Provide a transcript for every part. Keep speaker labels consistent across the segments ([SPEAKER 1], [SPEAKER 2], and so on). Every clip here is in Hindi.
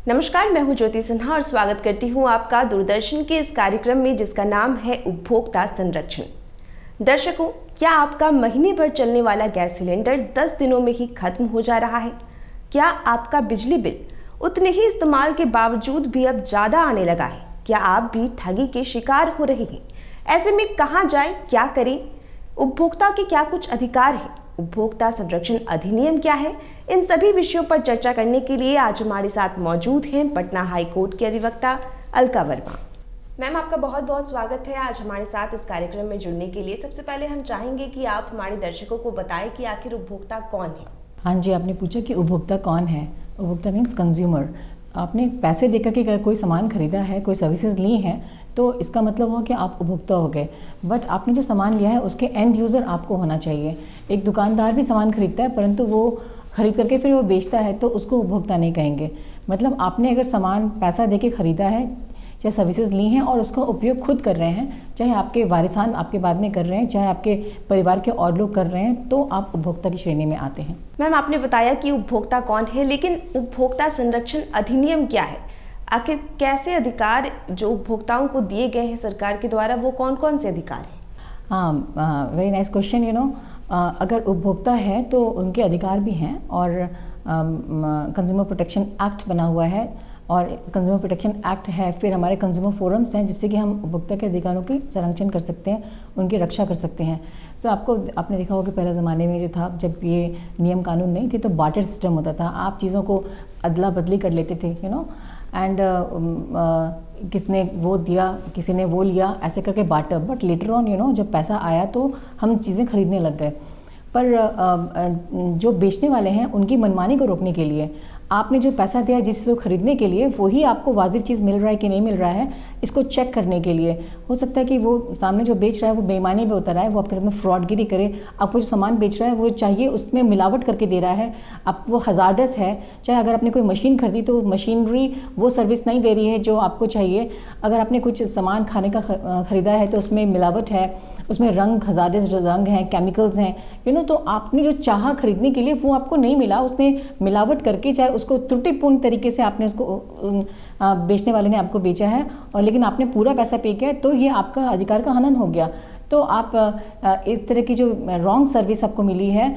[SPEAKER 1] नमस्कार, मैं हूं ज्योति सिन्हा और स्वागत करती हूं आपका दूरदर्शन के इस कार्यक्रम में जिसका नाम है उपभोक्ता संरक्षण। दर्शकों, क्या आपका महीने भर चलने वाला गैस सिलेंडर 10 दिनों में ही खत्म हो जा रहा है? क्या आपका बिजली बिल उतने ही इस्तेमाल के बावजूद भी अब ज़्यादा आने लगा है? क्या आप भी ठगी के शिकार हो रहे हैं? ऐसे में कहाँ जाएं, क्या करें? उपभोक्ता के क्या कुछ अधिकार है? उपभोक्ता संरक्षण अधिनियम क्या है? इन सभी विषयों पर चर्चा करने के लिए आज हमारे साथ मौजूद हैं पटना हाई कोर्ट के अधिवक्ता अलका वर्मा। मैम, आपका बहुत बहुत स्वागत है आज हमारे साथ इस कार्यक्रम में जुड़ने के लिए। सबसे पहले हम चाहेंगे कि आप हमारे दर्शकों को बताएं कि आखिर उपभोक्ता कौन है।
[SPEAKER 2] हाँ जी, आपने पूछा कि उपभोक्ता कौन है। उपभोक्ता मीन्स कंज्यूमर। आपने पैसे देकर के अगर कोई सामान खरीदा है, कोई सर्विसेज ली हैं, तो इसका मतलब हो कि आप उपभोक्ता हो गए। बट आपने जो सामान लिया है उसके एंड यूज़र आपको होना चाहिए। एक दुकानदार भी सामान खरीदता है परंतु वो खरीद करके फिर वो बेचता है तो उसको उपभोक्ता नहीं कहेंगे। मतलब आपने अगर सामान पैसा देके ख़रीदा है, चाहे सर्विसेज ली हैं और उसका उपयोग खुद कर रहे हैं, चाहे आपके वारिसान आपके बाद में कर रहे हैं, चाहे आपके परिवार के और लोग कर रहे हैं, तो आप उपभोक्ता की श्रेणी में आते हैं।
[SPEAKER 1] मैम, आपने बताया कि उपभोक्ता कौन है, लेकिन उपभोक्ता संरक्षण अधिनियम क्या है? आखिर कैसे अधिकार जो उपभोक्ताओं को दिए गए हैं सरकार के द्वारा, वो कौन कौन से अधिकार हैं?
[SPEAKER 2] Very nice question. अगर उपभोक्ता है तो उनके अधिकार भी हैं और कंज्यूमर प्रोटेक्शन एक्ट बना हुआ है और कंज्यूमर प्रोटेक्शन एक्ट है। फिर हमारे कंज्यूमर फोरम्स हैं जिससे कि हम उपभोक्ता के अधिकारों की संरक्षण कर सकते हैं, उनकी रक्षा कर सकते हैं। तो आपने देखा होगा कि पहले ज़माने में जो था, जब ये नियम कानून नहीं थे तो बार्टर सिस्टम होता था। आप चीज़ों को अदला बदली कर लेते थे, एंड किसने वो दिया, किसी ने वो लिया, ऐसे करके बार्टर। बट लेटर ऑन जब पैसा आया तो हम चीज़ें खरीदने लग गए। पर जो बेचने वाले हैं उनकी मनमानी को रोकने के लिए आपने जो पैसा दिया जिस चीज़ को खरीदने के लिए, वही आपको वाजिब चीज़ मिल रहा है कि नहीं मिल रहा है, इसको चेक करने के लिए। हो सकता है कि वो सामने जो बेच रहा है वो बेईमानी में उतर रहा है, वो आपके साथ में फ्रॉडगिरी करे। आपको जो सामान बेच रहा है वो चाहिए उसमें मिलावट करके दे रहा है, अब वो हज़ार्डस है। चाहे अगर आपने कोई मशीन खरीदी तो मशीनरी वो सर्विस नहीं दे रही है जो आपको चाहिए। अगर आपने कुछ सामान खाने का ख़रीदा है तो उसमें मिलावट है, उसमें रंग हज़ार्डस रंग हैं, केमिकल्स हैं, तो आपने जो चाहा खरीदने के लिए वो आपको नहीं मिला, उसमें मिलावट करके, चाहे उसको त्रुटिपूर्ण तरीके से आपने उसको बेचने वाले ने आपको बेचा है, और लेकिन आपने पूरा पैसा पे किया, तो ये आपका अधिकार का हनन हो गया। तो आप इस तरह की जो रॉन्ग सर्विस आपको मिली है,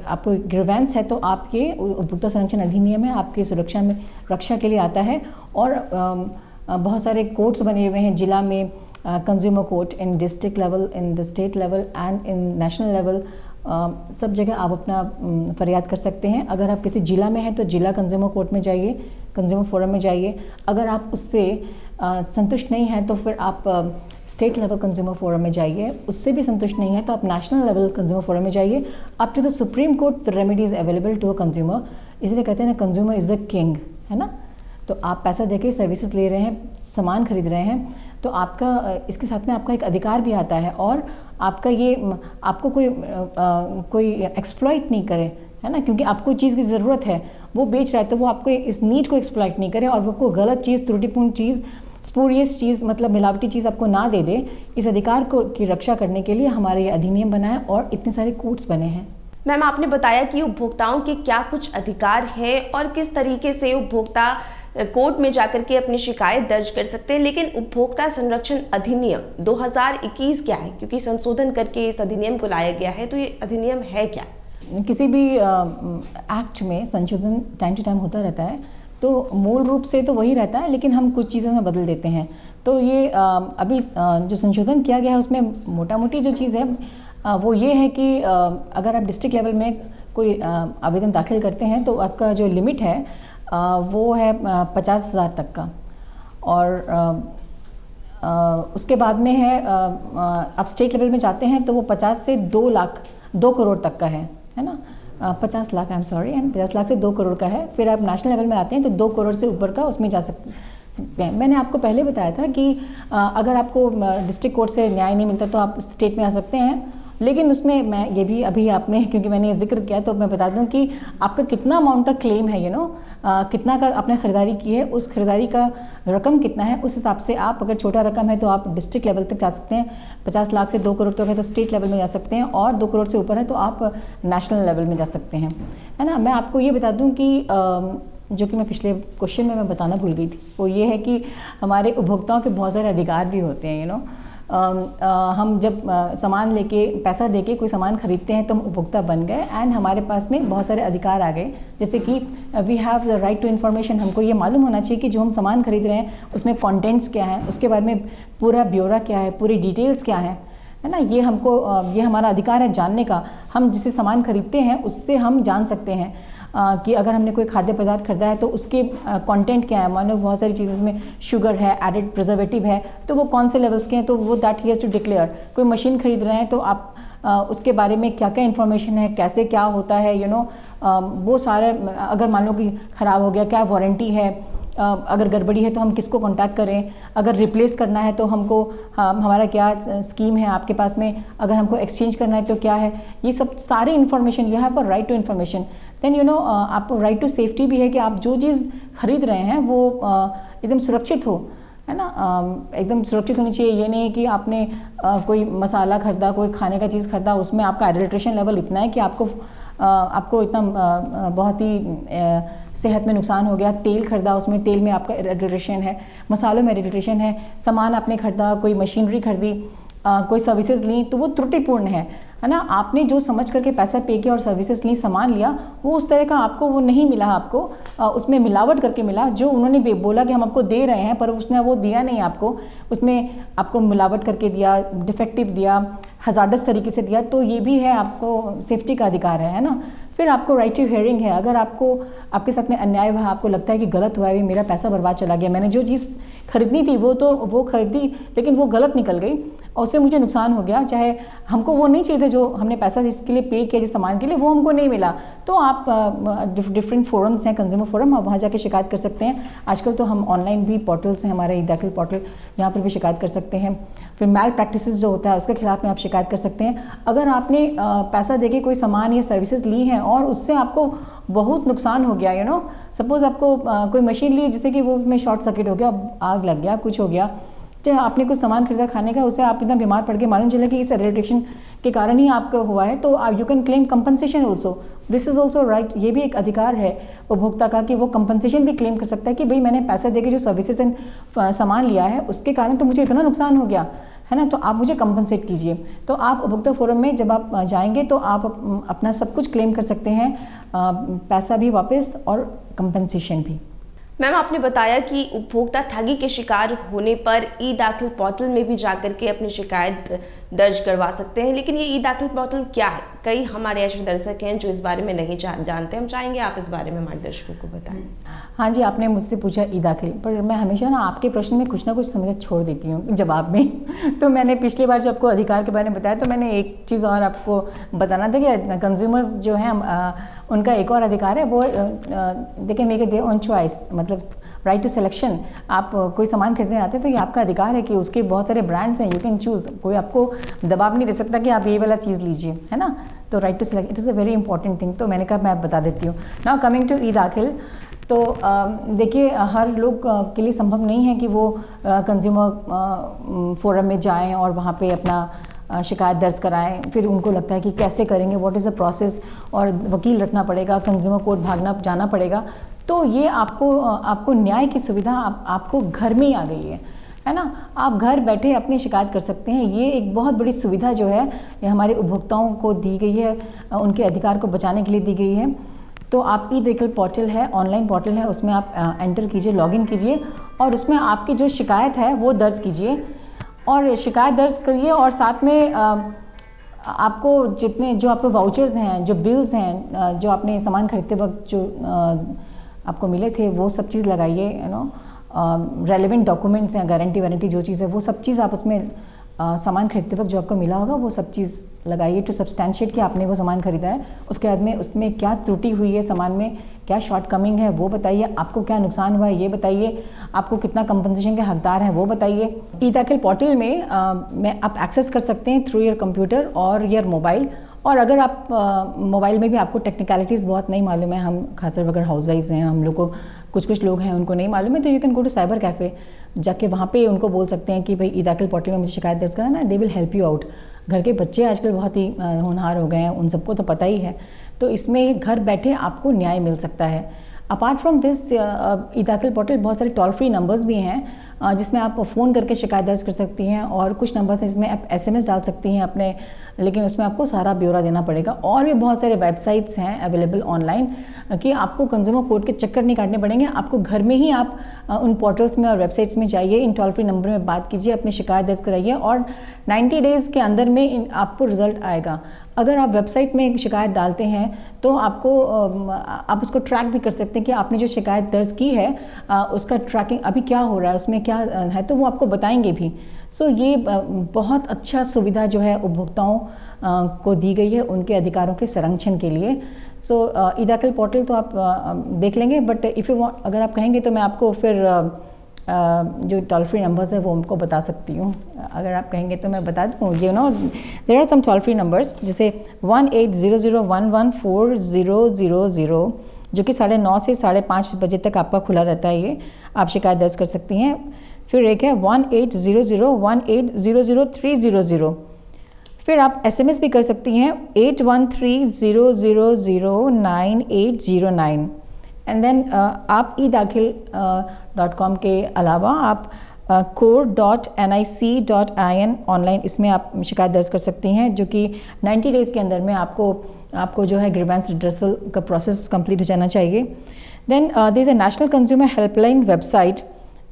[SPEAKER 2] आपको ग्रीवेंस है, तो आपके उपभोक्ता संरक्षण अधिनियम है, आपकी सुरक्षा में रक्षा के लिए आता है। और बहुत सारे कोर्ट्स बने हुए हैं जिला में, consumer court in district level, in the state level and in national level. सब जगह आप अपना फरियाद कर सकते हैं। अगर आप किसी जिला में हैं तो जिला कंज्यूमर कोर्ट में जाइए, कंज्यूमर फोरम में जाइए। अगर आप उससे संतुष्ट नहीं हैं तो फिर आप स्टेट लेवल कंज्यूमर फोरम में जाइए। उससे भी संतुष्ट नहीं है तो आप नेशनल लेवल कंज्यूमर फोरम में जाइए। Up to the Supreme Court the remedy is available to a consumer. इसलिए कहते हैं ना, कंज्यूमर इज़ द किंग, है ना। तो आप पैसा देके सर्विसेज ले रहे हैं, सामान खरीद रहे हैं, तो आपका इसके साथ में आपका एक अधिकार भी आता है। और आपका आपको कोई एक्सप्लॉइट नहीं करे, है ना, क्योंकि आपको चीज़ की ज़रूरत है, वो बेच रहा है तो वो आपको इस नीड को एक्सप्लॉइट नहीं करे और वो आपको गलत चीज़, त्रुटिपूर्ण चीज़, स्पूरियस चीज़, मतलब मिलावटी चीज़ आपको ना दे दे। इस अधिकार की रक्षा करने के लिए हमारे ये अधिनियम बना है और इतने सारे कोर्ट्स बने हैं।
[SPEAKER 1] मैम, आपने बताया कि उपभोक्ताओं के क्या कुछ अधिकार है और किस तरीके से उपभोक्ता कोर्ट में जाकर के अपनी शिकायत दर्ज कर सकते हैं, लेकिन उपभोक्ता संरक्षण अधिनियम 2021 क्या है? क्योंकि संशोधन करके इस अधिनियम को लाया गया है, तो ये अधिनियम है क्या?
[SPEAKER 2] किसी भी एक्ट में संशोधन टाइम टू टाइम होता रहता है, तो मूल रूप से तो वही रहता है, लेकिन हम कुछ चीज़ों में बदल देते हैं। तो ये अभी जो संशोधन किया गया है उसमें मोटा मोटी जो चीज़ है वो ये है कि अगर आप डिस्ट्रिक्ट लेवल में कोई आवेदन दाखिल करते हैं तो आपका जो लिमिट है वो है 50,000 तक का। और उसके बाद में है आप स्टेट लेवल में जाते हैं तो वो 50 से 2 करोड़ तक का है ना। 50 lakh, I am sorry, and 50 lakh से 2 करोड़ का है। फिर आप नेशनल लेवल में आते हैं तो 2 करोड़ से ऊपर का उसमें जा सकते हैं। मैंने आपको पहले बताया था कि अगर आपको डिस्ट्रिक्ट कोर्ट से न्याय नहीं मिलता तो आप स्टेट में आ सकते हैं लेकिन उसमें मैं ये भी अभी आपने क्योंकि मैंने ये जिक्र किया तो मैं बता दूं कि आपका कितना अमाउंट का क्लेम है, कितना का आपने ख़रीदारी की है, उस खरीदारी का रकम कितना है, उस हिसाब से आप, अगर छोटा रकम है तो आप डिस्ट्रिक्ट लेवल तक जा सकते हैं, 50 लाख से 2 करोड़ तक है तो स्टेट लेवल में जा सकते हैं, और 2 करोड़ से ऊपर है तो आप नेशनल लेवल में जा सकते हैं, है ना। मैं आपको ये बता दूँ कि जो कि मैं पिछले क्वेश्चन में मैं बताना भूल गई थी, वो ये है कि हमारे उपभोक्ताओं के बहुत सारे अधिकार भी होते हैं, हम जब सामान लेके पैसा देके कोई सामान खरीदते हैं तो हम उपभोक्ता बन गए, एंड हमारे पास में बहुत सारे अधिकार आ गए, जैसे कि we have the right to information. हमको ये मालूम होना चाहिए कि जो हम सामान खरीद रहे हैं उसमें कंटेंट्स क्या हैं, उसके बारे में पूरा ब्यौरा क्या है, पूरी डिटेल्स क्या है ना। ये हमारा अधिकार है जानने का। हम जिसे सामान खरीदते हैं उससे हम जान सकते हैं कि अगर हमने कोई खाद्य पदार्थ खरीदा है तो उसके कंटेंट क्या है। मान लो बहुत सारी चीज़ें इसमें शुगर है, एडेड प्रिजर्वेटिव है, तो वो कौन से लेवल्स के हैं, तो वो that he has to declare. कोई मशीन खरीद रहे हैं तो आप उसके बारे में क्या क्या इन्फॉर्मेशन है, कैसे क्या होता है, वो सारे, अगर मान लो कि ख़राब हो गया, क्या वारंटी है, अगर गड़बड़ी है तो हम किसको कांटेक्ट करें, अगर रिप्लेस करना है तो हमको हमारा क्या स्कीम है आपके पास में, अगर हमको एक्सचेंज करना है तो क्या है, ये सब सारी information. You have a right to information. Then आपको राइट टू सेफ्टी भी है कि आप जो चीज़ खरीद रहे हैं वो एकदम सुरक्षित हो, है ना। एकदम सुरक्षित होनी चाहिए। ये नहीं है कि आपने कोई मसाला खरीदा, कोई खाने का चीज़ खरीदा, उसमें आपका एडल्ट्रेशन लेवल इतना है कि आपको इतना बहुत ही सेहत में नुकसान हो गया। तेल खरीदा, उसमें तेल में आपका एडल्ट्रेशन है, मसालों में एडल्ट्रेशन है। सामान आपने खरीदा, कोई मशीनरी खरीदी, कोई सर्विसेज ली, तो वो त्रुटिपूर्ण है ना। आपने जो समझ करके पैसा पे किया और सर्विसेज ली, सामान लिया, वो उस तरह का आपको वो नहीं मिला, आपको उसमें मिलावट करके मिला। जो उन्होंने बोला कि हम आपको दे रहे हैं, पर उसने वो दिया नहीं आपको, उसमें आपको मिलावट करके दिया, डिफेक्टिव दिया, हजार्डस तरीके से दिया। तो ये भी है, आपको सेफ्टी का अधिकार है ना। फिर आपको राइट टू हियरिंग है। अगर आपके साथ में अन्याय हुआ, आपको लगता है कि गलत हुआ है, मेरा पैसा बर्बाद चला गया, मैंने जो चीज़ खरीदनी थी वो खरीदी लेकिन वो गलत निकल गई और उससे मुझे नुकसान हो गया, चाहे हमको वो नहीं चाहिए था, जो हमने पैसा जिसके लिए पे किया, जिस सामान के लिए, वो हमको नहीं मिला, तो आप डिफरेंट फोरम्स हैं, कंज्यूमर फोरम, आप वहाँ जाके शिकायत कर सकते हैं। आजकल तो हम ऑनलाइन भी पोर्टल्स हैं, हमारे ई-दाखिल पोर्टल, यहाँ पर भी शिकायत कर सकते हैं। फिर मैल प्रैक्टिसेस जो होता है उसके खिलाफ में आप शिकायत कर सकते हैं। अगर आपने पैसा देके कोई सामान या सर्विसेज ली हैं और उससे आपको बहुत नुकसान हो गया, सपोज़ आपको कोई मशीन ली जिससे कि वो में शॉर्ट सर्किट हो गया, आग लग गया, कुछ हो गया, चाहे आपने कुछ सामान खरीदा खाने का, उससे आप इतना बीमार पड़ गए, मालूम चला कि इस एडल्ट्रेशन के कारण ही आपका हुआ है, तो you can claim compensation also. This is also right. ये भी एक अधिकार है उपभोक्ता का कि वो कंपनसेशन भी क्लेम कर सकता है कि भाई मैंने पैसा देके जो सर्विसेज एंड सामान लिया है उसके कारण तो मुझे इतना नुकसान हो गया है ना, तो आप मुझे कंपनसेट कीजिए। तो आप उपभोक्ता फोरम में जब आप जाएंगे तो आप अपना सब कुछ क्लेम कर सकते हैं, पैसा भी वापस और कंपनसेशन भी।
[SPEAKER 1] मैम, आपने बताया कि उपभोक्ता ठगी के शिकार होने पर ई-दाखिल पोर्टल में भी जाकर के अपनी शिकायत दर्ज करवा सकते हैं, लेकिन ये ई-दाखिल पोर्टल क्या है? कई हमारे ऐसे दर्शक हैं जो इस बारे में नहीं जानते। हम चाहेंगे आप इस बारे में हमारे दर्शकों को बताएं।
[SPEAKER 2] हाँ जी, आपने मुझसे पूछा ई-दाखिल, पर मैं हमेशा ना आपके प्रश्न में कुछ ना कुछ समझ छोड़ देती हूँ जवाब में। तो मैंने पिछली बार जो आपको अधिकार के बारे में बताया, तो मैंने एक चीज़ और आपको बताना था कि कंज्यूमर्स जो हैं उनका एक और अधिकार है, वो they can make their own choice, मतलब राइट टू सिलेक्शन। आप कोई सामान खरीदने आते हैं तो ये आपका अधिकार है कि उसके बहुत सारे ब्रांड्स हैं, यू कैन चूज़। कोई आपको दबाव नहीं दे सकता कि आप ये वाला चीज़ लीजिए, है ना। तो right to select, it is a very important thing. तो मैंने कहा मैं बता देती हूँ। नाउ कमिंग टू ई-दाखिल, तो देखिए हर लोग के लिए संभव नहीं है कि वो कंज्यूमर फोरम में जाएं और वहाँ पे अपना शिकायत दर्ज कराएं। फिर उनको लगता है कि कैसे करेंगे, व्हाट इज़ द प्रोसेस, और वकील रखना पड़ेगा, कंज्यूमर कोर्ट जाना पड़ेगा। तो ये आपको न्याय की सुविधा आपको घर में ही आ गई है ना। आप घर बैठे अपनी शिकायत कर सकते हैं। ये एक बहुत बड़ी सुविधा जो है ये हमारे उपभोक्ताओं को दी गई है, उनके अधिकार को बचाने के लिए दी गई है। तो आप ई-दाखिल पोर्टल है, ऑनलाइन पोर्टल है, उसमें आप एंटर कीजिए, लॉगिन कीजिए और उसमें आपकी जो शिकायत है वो दर्ज कीजिए और शिकायत दर्ज करिए। और साथ में आपको जो आपको वाउचर्स हैं, जो बिल्स हैं, जो आपने सामान खरीदते वक्त जो आपको मिले थे, वो सब चीज़ लगाइए, रेलेवेंट डॉक्यूमेंट्स हैं, गारंटी वारंटी जो चीज़ है वो सब चीज़ आप उसमें सामान खरीदते वक्त जो आपको मिला होगा वो सब चीज़ लगाइए टू सब्सटैंशिएट कि आपने वो सामान खरीदा है। उसके बाद में उसमें क्या त्रुटि हुई है, सामान में क्या शॉर्ट कमिंग है वो बताइए, आपको क्या नुकसान हुआ है ये बताइए, आपको कितना कंपनसेशन के हकदार हैं वो बताइए। ई-दाखिल पोर्टल में आप एक्सेस कर सकते हैं थ्रू योर कंप्यूटर और योर मोबाइल। और अगर आप मोबाइल में भी आपको टेक्निकलिटीज़ बहुत नहीं मालूम है, हम खासकर अगर हाउसवाइफ्स हैं, हम लोग को कुछ लोग हैं उनको नहीं मालूम है, तो you can go to cyber cafe, जाके वहाँ पे उनको बोल सकते हैं कि भाई ई-दाखिल पोर्टल में मुझे शिकायत दर्ज कराना है, they will help you out. घर के बच्चे आजकल बहुत ही होनहार हो गए हैं, उन सबको तो पता ही है, तो इसमें घर बैठे आपको न्याय मिल सकता है। अपार्ट फ्रॉम दिस ई-दाखिल पोर्टल बहुत सारे टोल फ्री नंबर्स भी हैं जिसमें आप फ़ोन करके शिकायत दर्ज कर सकती हैं, और कुछ नंबर हैं जिसमें आप SMS डाल सकती हैं अपने, लेकिन उसमें आपको सारा ब्यौरा देना पड़ेगा। और भी बहुत सारे वेबसाइट्स हैं अवेलेबल ऑनलाइन कि आपको कंज्यूमर कोर्ट के चक्कर नहीं काटने पड़ेंगे, आपको घर में ही आप उन पोर्टल्स में और वेबसाइट्स में जाइए, इन टोल फ्री नंबर में बात कीजिए, अपनी शिकायत दर्ज कराइए और 90 डेज़ के अंदर में आपको रिजल्ट आएगा। अगर आप वेबसाइट में शिकायत डालते हैं तो आप उसको ट्रैक भी कर सकते हैं कि आपने जो शिकायत दर्ज की है उसका ट्रैकिंग अभी क्या हो रहा है, उसमें क्या है, तो वो आपको बताएंगे भी। सो ये बहुत अच्छा सुविधा जो है उपभोक्ताओं को दी गई है उनके अधिकारों के संरक्षण के लिए। सो ई-दाखिल पोर्टल तो आप देख लेंगे, बट इफ़ यू वांट, अगर आप कहेंगे तो मैं आपको फिर जो टोल फ्री नंबर्स है वो उनको बता सकती हूँ। अगर आप कहेंगे तो मैं बता दूँ। There are some toll free numbers, जैसे 1800114000 जो कि 9:30 से 5:30 बजे तक आपका खुला रहता है, ये आप शिकायत दर्ज कर सकती हैं। फिर एक है 180018003000। फिर आप SMS भी कर सकती हैं 8130009809। एंड देन आप e-dakhil.com के अलावा आप core.nic.in ऑनलाइन इसमें आप शिकायत दर्ज कर सकती हैं, जो कि 90 डेज़ के अंदर में आपको जो है ग्रीवेंस रिड्रेसल का प्रोसेस कंप्लीट हो जाना चाहिए। Then there is a national consumer helpline website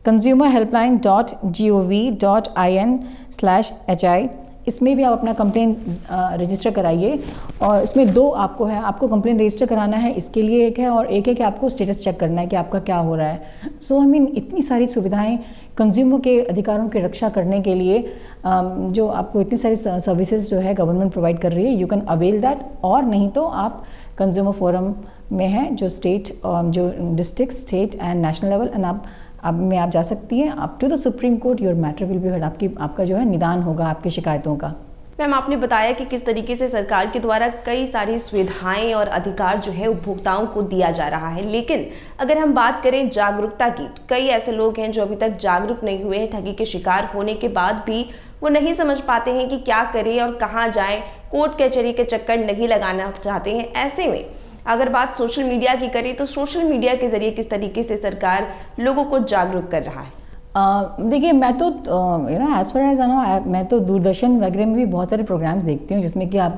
[SPEAKER 2] consumerhelpline.gov.in/hi। इसमें भी आप अपना कंप्लेन रजिस्टर कराइए, और इसमें दो आपको कंप्लेन रजिस्टर कराना है, इसके लिए एक है, और एक है कि आपको स्टेटस चेक करना है कि आपका क्या हो रहा है। सो आई मीन इतनी सारी सुविधाएं कंज्यूमर के अधिकारों की रक्षा करने के लिए जो आपको इतनी सारी सर्विसेज जो है गवर्नमेंट प्रोवाइड कर रही है, यू कैन अवेल दैट। और नहीं तो आप कंज्यूमर फोरम में हैं जो जो district, state and national level, and आप जा सकती हैं up to the Supreme Court, your matter will be heard. आपका जो है निदान होगा आपकी शिकायतों का।
[SPEAKER 1] मैम, आपने बताया कि किस तरीके से सरकार के द्वारा कई सारी सुविधाएं और अधिकार जो है उपभोक्ताओं को दिया जा रहा है, लेकिन अगर हम बात करें जागरूकता की, तो कई ऐसे लोग हैं जो अभी तक जागरूक नहीं हुए हैं। ठगी के शिकार होने के बाद भी वो नहीं समझ पाते हैं कि क्या करें और कहाँ जाएं, कोर्ट कचहरी के चक्कर नहीं लगाना चाहते हैं। ऐसे में अगर बात सोशल मीडिया की करें तो सोशल मीडिया के जरिए किस तरीके से सरकार लोगों को जागरूक कर रहा है?
[SPEAKER 2] देखिए, मैं तो एज फार एज मैं तो दूरदर्शन वगैरह में भी बहुत सारे प्रोग्राम्स देखती हूँ जिसमें कि आप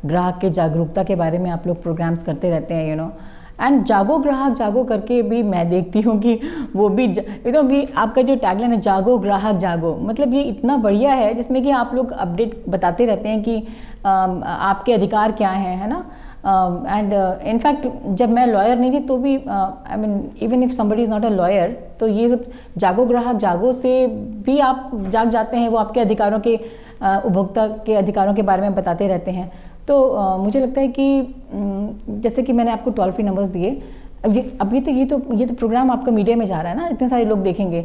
[SPEAKER 2] ग्राहक के जागरूकता के बारे में आप लोग प्रोग्राम्स करते रहते हैं, एंड जागो ग्राहक जागो करके भी मैं देखती हूँ कि वो भी भी आपका जो टैगलाइन है जागो ग्राहक जागो, मतलब ये इतना बढ़िया है, जिसमें कि आप लोग अपडेट बताते रहते हैं कि आपके अधिकार क्या हैं, है ना। एंड इनफैक्ट जब मैं लॉयर नहीं थी तो भी I mean even if somebody is not a lawyer, तो ये सब जागो ग्राहक जागो से भी आप जाग जाते हैं, वो आपके अधिकारों के उपभोक्ता के अधिकारों के बारे में बताते रहते हैं। तो मुझे लगता है कि जैसे कि मैंने आपको टोल फ्री नंबर्स दिए, अभी तो ये तो प्रोग्राम आपका मीडिया में जा रहा है ना, इतने सारे लोग देखेंगे,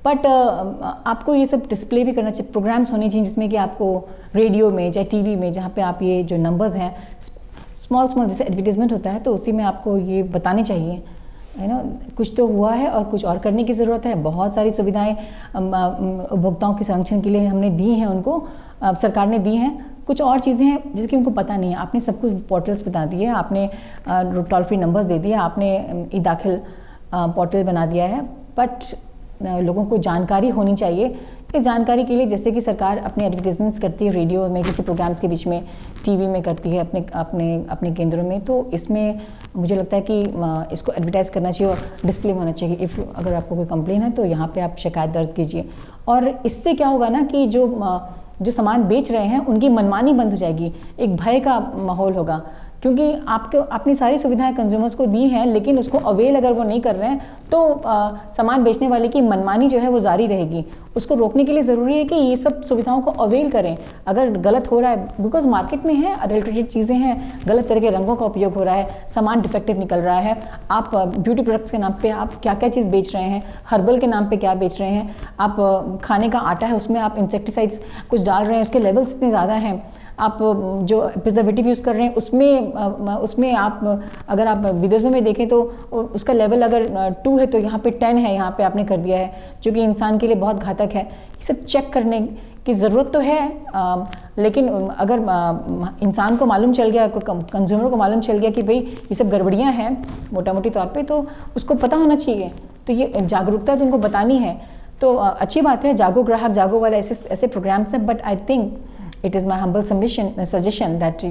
[SPEAKER 2] बट आपको ये सब डिस्प्ले भी करना चाहिए, प्रोग्राम्स होने चाहिए जिसमें कि आपको रेडियो में चाहे टीवी में, जहाँ पे आप ये जो नंबर्स हैं स्मॉल जैसे एडवर्टीजमेंट होता है, तो उसी में आपको ये बताने चाहिए, कुछ तो हुआ है और कुछ और करने की ज़रूरत है। बहुत सारी सुविधाएं उपभोक्ताओं के संरक्षण के लिए हमने दी हैं, उनको सरकार ने दी हैं। कुछ और चीज़ें हैं जिसकी उनको पता नहीं है। आपने सब कुछ पोर्टल्स बता दिए, आपने टोल फ्री नंबर्स दे दिए, आपने ई-दाखिल पोर्टल बना दिया है, बट लोगों को जानकारी होनी चाहिए। इस जानकारी के लिए जैसे कि सरकार अपने एडवर्टीजमेंट्स करती है रेडियो में, किसी प्रोग्राम्स के बीच में, टीवी में करती है अपने केंद्रों में, तो इसमें मुझे लगता है कि इसको एडवर्टाइज़ करना चाहिए और डिस्प्ले होना चाहिए। अगर आपको कोई कंप्लेन है तो यहाँ पे आप शिकायत दर्ज कीजिए, और इससे क्या होगा ना कि जो सामान बेच रहे हैं उनकी मनमानी बंद हो जाएगी, एक भय का माहौल होगा क्योंकि आपको अपनी सारी सुविधाएं कंज्यूमर्स को दी हैं, लेकिन उसको अवेल अगर वो नहीं कर रहे हैं तो सामान बेचने वाले की मनमानी जो है वो जारी रहेगी। उसको रोकने के लिए ज़रूरी है कि ये सब सुविधाओं को अवेल करें। अगर गलत हो रहा है, बिकॉज मार्केट में है अडल्ट्रेटेड चीज़ें हैं, गलत तरह के रंगों का उपयोग हो रहा है, सामान डिफेक्टिव निकल रहा है, आप ब्यूटी प्रोडक्ट्स के नाम पे आप क्या क्या चीज़ बेच रहे हैं, हर्बल के नाम पे क्या बेच रहे हैं, आप खाने का आटा है उसमें आप इंसेक्टिसाइड्स कुछ डाल रहे हैं, उसके लेवल्स इतने ज़्यादा हैं, आप जो प्रिजर्वेटिव यूज़ कर रहे हैं उसमें आप अगर आप विदेशों में देखें तो उसका लेवल अगर 2 है तो यहाँ पे 10 है, यहाँ पे आपने कर दिया है, जो कि इंसान के लिए बहुत घातक है। ये सब चेक करने की ज़रूरत तो है, लेकिन अगर इंसान को मालूम चल गया, कंज्यूमर को मालूम चल गया कि भाई ये सब गड़बड़ियाँ हैं मोटा मोटी तौर पे, तो उसको पता होना चाहिए। तो ये जागरूकता तो उनको बतानी है। तो अच्छी बात है, जागो ग्राहक जागो वाले ऐसे प्रोग्राम्स हैं, but I think it is my humble suggestion that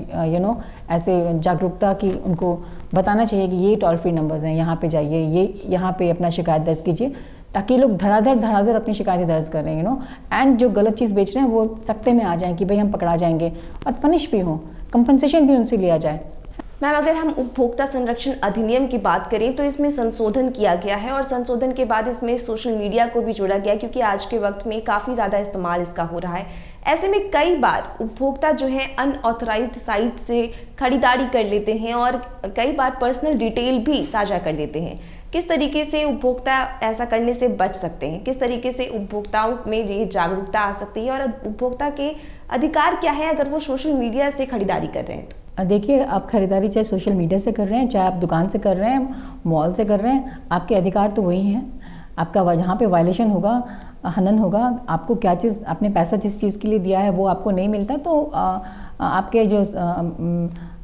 [SPEAKER 2] ऐसे जागरूकता की उनको बताना चाहिए कि ये टोल फ्री नंबर्स हैं, यहाँ पे जाइए, ये यहाँ पे अपना शिकायत दर्ज कीजिए, ताकि लोग धड़ाधड़ अपनी शिकायतें दर्ज करें, एंड जो गलत चीज़ बेच रहे हैं वो सख्ते में आ जाएं कि भाई हम पकड़ा जाएंगे, और पनिश भी हो, कंपनसेशन भी उनसे लिया जाए।
[SPEAKER 1] मैम, अगर हम उपभोक्ता संरक्षण अधिनियम की बात करें तो इसमें संशोधन किया गया है, और संशोधन के बाद इसमें सोशल मीडिया को भी जोड़ा गया, क्योंकि आज के वक्त में काफ़ी ज़्यादा इस्तेमाल इसका हो रहा है। ऐसे में कई बार उपभोक्ता जो है अनऑथराइज्ड साइट से खरीदारी कर लेते हैं और कई बार पर्सनल डिटेल भी साझा कर देते हैं। किस तरीके से उपभोक्ता ऐसा करने से बच सकते हैं? किस तरीके से उपभोक्ताओं में ये जागरूकता आ सकती है, और उपभोक्ता के अधिकार क्या है अगर वो सोशल मीडिया से खरीदारी कर रहे हैं तो?
[SPEAKER 2] देखिए, आप खरीदारी चाहे सोशल मीडिया से कर रहे हैं, चाहे आप दुकान से कर रहे हैं, मॉल से कर रहे हैं, आपके अधिकार तो वही हैं। आपका जहाँ पे वायलेशन होगा, हनन होगा, आपको क्या चीज़, आपने पैसा जिस चीज़ के लिए दिया है वो आपको नहीं मिलता, तो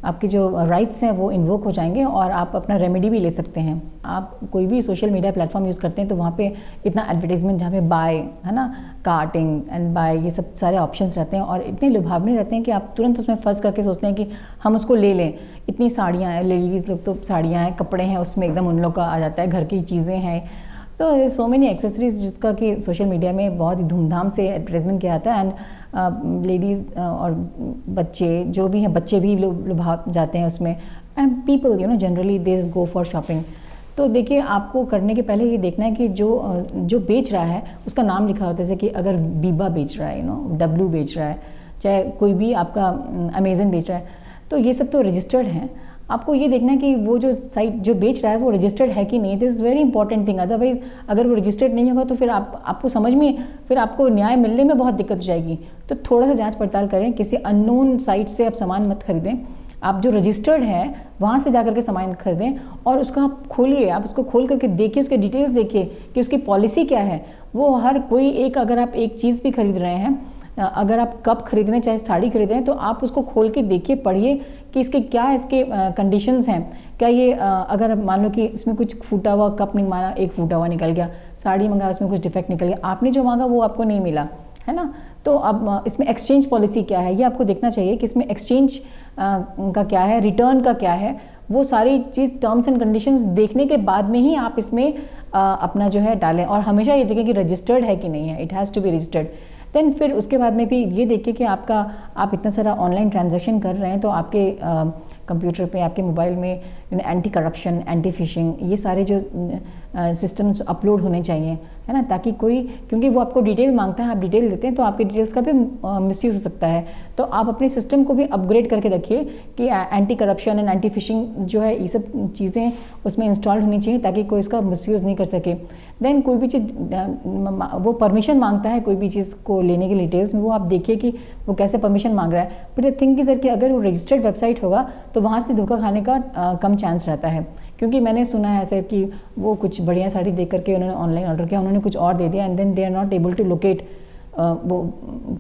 [SPEAKER 2] आपके जो राइट्स हैं वो इन्वोक हो जाएंगे और आप अपना रेमेडी भी ले सकते हैं। आप कोई भी सोशल मीडिया प्लेटफॉर्म यूज़ करते हैं तो वहाँ पे इतना एडवर्टाइजमेंट, जहाँ पे बाय है ना, कार्टिंग एंड बाय, ये सब सारे ऑप्शंस रहते हैं और इतने लुभावने रहते हैं कि आप तुरंत उसमें फंस करके सोचते हैं कि हम उसको ले लें। इतनी साड़ियाँ हैं, लेडीज़ लोग तो साड़ियाँ हैं, कपड़े हैं, उसमें एकदम उन लोग का आ जाता है, घर की चीज़ें हैं, तो सो मेनी एक्सेसरीज जिसका कि सोशल मीडिया में बहुत ही धूमधाम से एडवर्टाइजमेंट किया जाता है। एंड लेडीज़ और बच्चे जो भी हैं, बच्चे भी लुभा जाते हैं उसमें, and people generally they go for shopping. तो देखिए, आपको करने के पहले ये देखना है कि जो बेच रहा है उसका नाम लिखा होता है। जैसे कि अगर बीबा बेच रहा है, डब्लू बेच रहा है, चाहे कोई भी आपका अमेजन बेच रहा है, तो ये सब तो रजिस्टर्ड हैं। आपको ये देखना है कि वो जो साइट जो बेच रहा है वो रजिस्टर्ड है कि नहीं। This is very important thing. Otherwise अगर वो रजिस्टर्ड नहीं होगा तो फिर आपको समझ में, फिर आपको न्याय मिलने में बहुत दिक्कत हो जाएगी। तो थोड़ा सा जांच पड़ताल करें, किसी अननोन साइट से आप सामान मत खरीदें। आप जो रजिस्टर्ड है वहाँ से जा करके सामान खरीदें और उसका आप खोलिए, आप उसको खोल करके देखिए, उसके डिटेल्स देखिए कि उसकी पॉलिसी क्या है। वो हर कोई एक, अगर आप एक चीज़ भी खरीद रहे हैं, अगर आप कप खरीद रहे हैं, चाहे साड़ी खरीद रहे हैं, तो आप उसको खोल के देखिए, पढ़िए कि इसके क्या इसके कंडीशंस हैं। क्या ये अगर मान लो कि इसमें कुछ फूटा हुआ कप नहीं, माना एक फूटा हुआ निकल गया, साड़ी मंगाया उसमें कुछ डिफेक्ट निकल गया, आपने जो मांगा वो आपको नहीं मिला, है ना। तो अब इसमें एक्सचेंज पॉलिसी क्या है ये आपको देखना चाहिए कि इसमें एक्सचेंज का क्या है, रिटर्न का क्या है। वो सारी चीज़ टर्म्स एंड कंडीशंस देखने के बाद में ही आप इसमें अपना जो है डालें। और हमेशा ये देखें कि रजिस्टर्ड है कि नहीं है, it has to be registered. Then फिर उसके बाद में भी ये देखिए कि आप इतना सारा ऑनलाइन ट्रांजैक्शन कर रहे हैं, तो आपके कंप्यूटर पे, आपके मोबाइल में एंटी करप्शन, एंटी फिशिंग, ये सारे जो सिस्टम्स अपलोड होने चाहिए, है ना, ताकि क्योंकि वो आपको डिटेल मांगता है, आप डिटेल देते हैं तो आपके डिटेल्स का भी मिसयूज़ हो सकता है। तो आप अपने सिस्टम को भी अपग्रेड करके रखिए कि anti corruption and anti fishing जो है, ये सब चीज़ें उसमें इंस्टॉल होनी चाहिए ताकि कोई इसका मिसयूज़ नहीं कर सके। देन कोई भी चीज़ वो परमिशन मांगता है, कोई भी चीज़ को लेने के डिटेल्स में, वो आप देखिए कि वो कैसे परमिशन मांग रहा है। But the thing is that कि अगर वो रजिस्टर्ड वेबसाइट होगा तो वहाँ से धोखा खाने का कम चांस रहता है। क्योंकि मैंने सुना है ऐसे कि वो कुछ बढ़िया साड़ी देख करके उन्होंने ऑनलाइन ऑर्डर किया, उन्होंने कुछ और दे दिया, and then they are not able to locate वो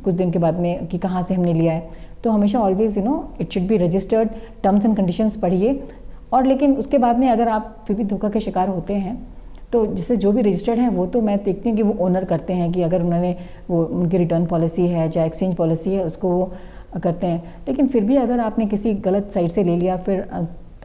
[SPEAKER 2] कुछ दिन के बाद में कि कहाँ से हमने लिया है। तो हमेशा always it should be registered, terms and conditions पढ़िए। और लेकिन उसके बाद में अगर आप फिर भी धोखा के शिकार होते हैं तो जिससे जो भी रजिस्टर्ड है वो तो मैं देखती हूँ कि वो ओनर करते हैं कि अगर उन्होंने वो उनकी रिटर्न पॉलिसी है चाहे एक्सचेंज पॉलिसी है उसको वो करते हैं। लेकिन फिर भी अगर आपने किसी गलत साइट से ले लिया, फिर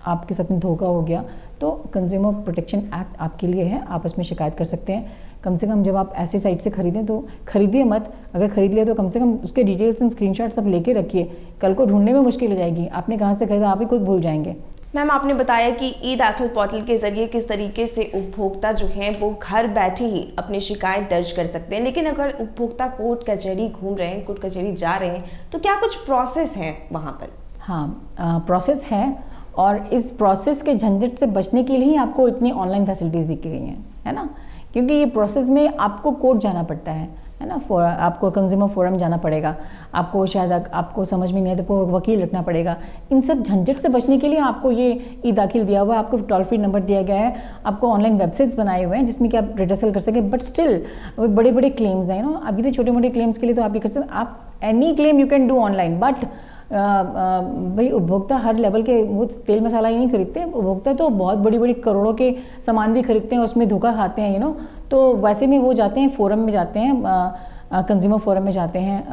[SPEAKER 2] आपके साथ में धोखा हो गया, तो कंज्यूमर प्रोटेक्शन एक्ट आपके लिए है, आप उसमें शिकायत कर सकते हैं। कम से कम जब आप ऐसी साइट से खरीदें तो खरीदिए मत, अगर खरीद लिया तो कम से कम उसके डिटेल्स एंड स्क्रीनशॉट सब लेके रखिए, कल को ढूंढने में मुश्किल हो जाएगी, आपने कहाँ से खरीदा आप ही खुद भूल जाएंगे।
[SPEAKER 1] मैम, आपने बताया कि ई दाखिल पोर्टल के जरिए किस तरीके से उपभोक्ता जो हैं वो घर बैठे ही अपनी शिकायत दर्ज कर सकते हैं, लेकिन अगर उपभोक्ता कोर्ट कचहरी घूम रहे हैं, कोर्ट कचहरी जा रहे हैं, तो क्या कुछ प्रोसेस है वहाँ पर?
[SPEAKER 2] हाँ, प्रोसेस है, और इस प्रोसेस के झंझट से बचने के लिए ही आपको इतनी ऑनलाइन फैसिलिटीज़ दी गई हैं, है ना, क्योंकि ये प्रोसेस में आपको कोर्ट जाना पड़ता है ना, आपको कंज्यूमर फोरम जाना पड़ेगा, आपको शायद आपको समझ में नहीं है तो वकील रखना पड़ेगा। इन सब झंझट से बचने के लिए आपको ये ई दाखिल दिया हुआ है, आपको टोल फ्री नंबर दिया गया है, आपको ऑनलाइन वेबसाइट्स बनाए हुए हैं जिसमें कि आप रिटर्सल कर सकें, बट स्टिल बड़े बड़े क्लेम्स हैं ना, अभी तो छोटे मोटे क्लेम्स के लिए तो आप ये कर सकते, आप any claim you can do online, but भाई उपभोक्ता हर लेवल के वो तेल मसाला ही नहीं खरीदते, उपभोक्ता तो बहुत बड़ी बड़ी करोड़ों के सामान भी खरीदते हैं, उसमें धोखा खाते हैं तो वैसे में वो जाते हैं फोरम में, जाते हैं कंज्यूमर फोरम में जाते हैं।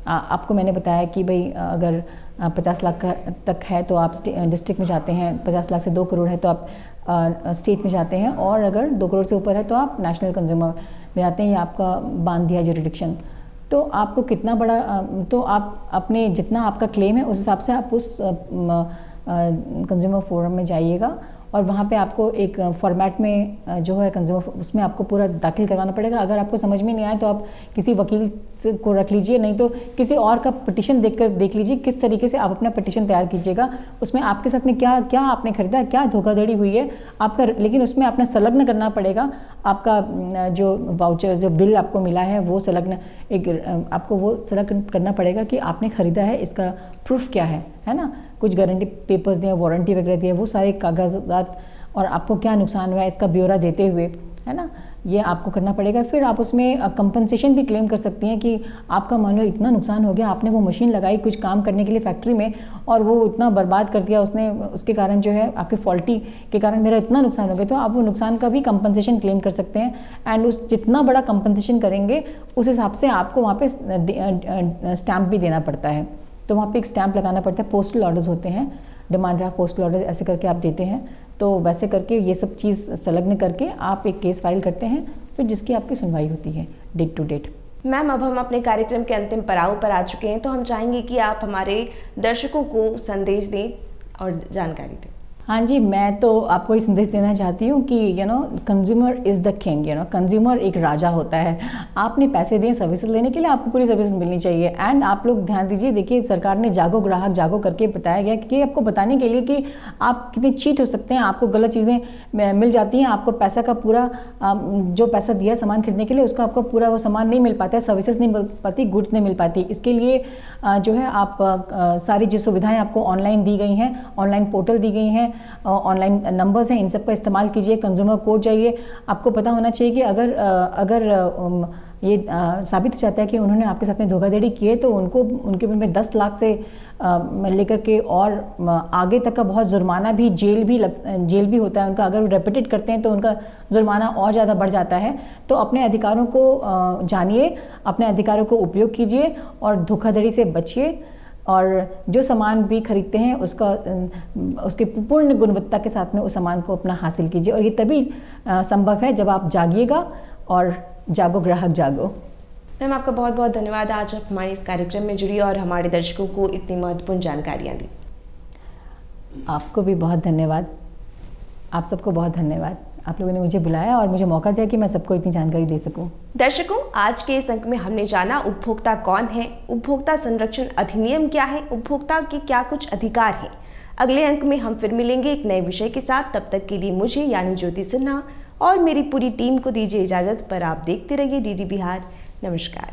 [SPEAKER 2] आपको मैंने बताया कि भाई अगर 50 लाख तक है तो आप डिस्ट्रिक्ट में जाते हैं, 50 लाख से 2 करोड़ है तो आप स्टेट में जाते हैं, और अगर 2 करोड़ से ऊपर है तो आप नेशनल कंज्यूमर में जाते हैं, या आपका बांध दिया जुरिडिक्शन। तो आपको कितना बड़ा तो आप अपने जितना आपका क्लेम है उस हिसाब से आप उस कंज्यूमर फोरम में जाइएगा, और वहाँ पे आपको एक फॉर्मेट में जो है कंज्यूमर उसमें आपको पूरा दाखिल करवाना पड़ेगा। अगर आपको समझ में नहीं आए तो आप किसी वकील को रख लीजिए, नहीं तो किसी और का पिटिशन देख लीजिए किस तरीके से आप अपना पिटिशन तैयार कीजिएगा, उसमें आपके साथ में क्या क्या आपने खरीदा, क्या धोखाधड़ी हुई है आपका, लेकिन उसमें आपने संलग्न करना पड़ेगा आपका जो वाउचर जो बिल आपको मिला है वो संलग्न आपको वो संलग्न करना पड़ेगा कि आपने खरीदा है, इसका प्रूफ क्या है ना, कुछ गारंटी पेपर्स दिए, वारंटी वगैरह दिए, वो सारे कागजात, और आपको क्या नुकसान हुआ है इसका ब्यौरा देते हुए, है ना, ये आपको करना पड़ेगा। फिर आप उसमें कंपनसेशन भी क्लेम कर सकती हैं कि आपका मान लो इतना नुकसान हो गया, आपने वो मशीन लगाई कुछ काम करने के लिए फैक्ट्री में और वो इतना बर्बाद कर दिया उसने, उसके कारण जो है आपके फॉल्टी के कारण मेरा इतना नुकसान हो गया, तो आप वो नुकसान का भी कंपनसेशन क्लेम कर सकते हैं। एंड उस जितना बड़ा कंपनसेशन करेंगे उस हिसाब से आपको वहाँ पर स्टैम्प भी देना पड़ता है, तो वहाँ पे एक स्टैंप लगाना पड़ता है। पोस्टल ऑर्डर्स होते हैं, डिमांड ड्राफ्ट पोस्टल ऑर्डर्स ऐसे करके आप देते हैं, तो वैसे करके ये सब चीज़ संलग्न करके आप एक केस फाइल करते हैं, फिर जिसकी आपकी सुनवाई होती है डेट टू डेट।
[SPEAKER 1] मैम, अब हम अपने कार्यक्रम के अंतिम पड़ाव पर आ चुके हैं, तो हम चाहेंगे कि आप हमारे दर्शकों को संदेश दें और जानकारी दें।
[SPEAKER 2] हाँ जी, मैं तो आपको ये संदेश देना चाहती हूँ कि consumer is the king, consumer एक राजा होता है। आपने पैसे दिए सर्विसेज लेने के लिए, आपको पूरी सर्विसेज मिलनी चाहिए। एंड आप लोग ध्यान दीजिए, देखिए सरकार ने जागो ग्राहक जागो करके बताया गया कि आपको बताने के लिए कि आप कितने चीट हो सकते हैं, आपको गलत चीज़ें मिल जाती हैं, आपको पैसा का पूरा जो पैसा दिया सामान खरीदने के लिए उसका आपको पूरा वो सामान नहीं मिल पाता है, सर्विसेज नहीं मिल पाती, गुड्स नहीं मिल पाती। इसके लिए जो है आप सारी जो सुविधाएँ आपको ऑनलाइन दी गई हैं, ऑनलाइन पोर्टल दी गई हैं, ऑनलाइन नंबर्स हैं, इन सब का इस्तेमाल कीजिए। कंज्यूमर कोर्ट जाइए, आपको पता होना चाहिए कि अगर ये साबित हो जाता है कि उन्होंने आपके साथ में धोखाधड़ी की है, तो उनके ऊपर में 10 लाख से लेकर के और आगे तक का बहुत जुर्माना भी, जेल भी होता है उनका। अगर वो रेपिटेट करते हैं तो उनका जुर्माना और ज़्यादा बढ़ जाता है। तो अपने अधिकारों को जानिए, अपने अधिकारों को उपयोग कीजिए और धोखाधड़ी से बचिए, और जो सामान भी खरीदते हैं उसके पूर्ण गुणवत्ता के साथ में उस सामान को अपना हासिल कीजिए। और ये तभी संभव है जब आप जागिएगा, और जागो ग्राहक जागो।
[SPEAKER 1] मैम, आपका बहुत बहुत धन्यवाद, आज आप हमारे इस कार्यक्रम में जुड़ी और हमारे दर्शकों को इतनी महत्वपूर्ण जानकारियाँ दी।
[SPEAKER 2] आपको भी बहुत धन्यवाद, आप सबको बहुत धन्यवाद, आप लोगों ने मुझे बुलाया और मुझे मौका दिया कि मैं सबको इतनी जानकारी दे सकूं।
[SPEAKER 1] दर्शकों, आज के इस अंक में हमने जाना उपभोक्ता कौन है, उपभोक्ता संरक्षण अधिनियम क्या है, उपभोक्ता के क्या कुछ अधिकार हैं। अगले अंक में हम फिर मिलेंगे एक नए विषय के साथ। तब तक के लिए मुझे यानी ज्योति सिन्हा और मेरी पूरी टीम को दीजिए इजाजत, पर आप देखते रहिए DD बिहार। नमस्कार।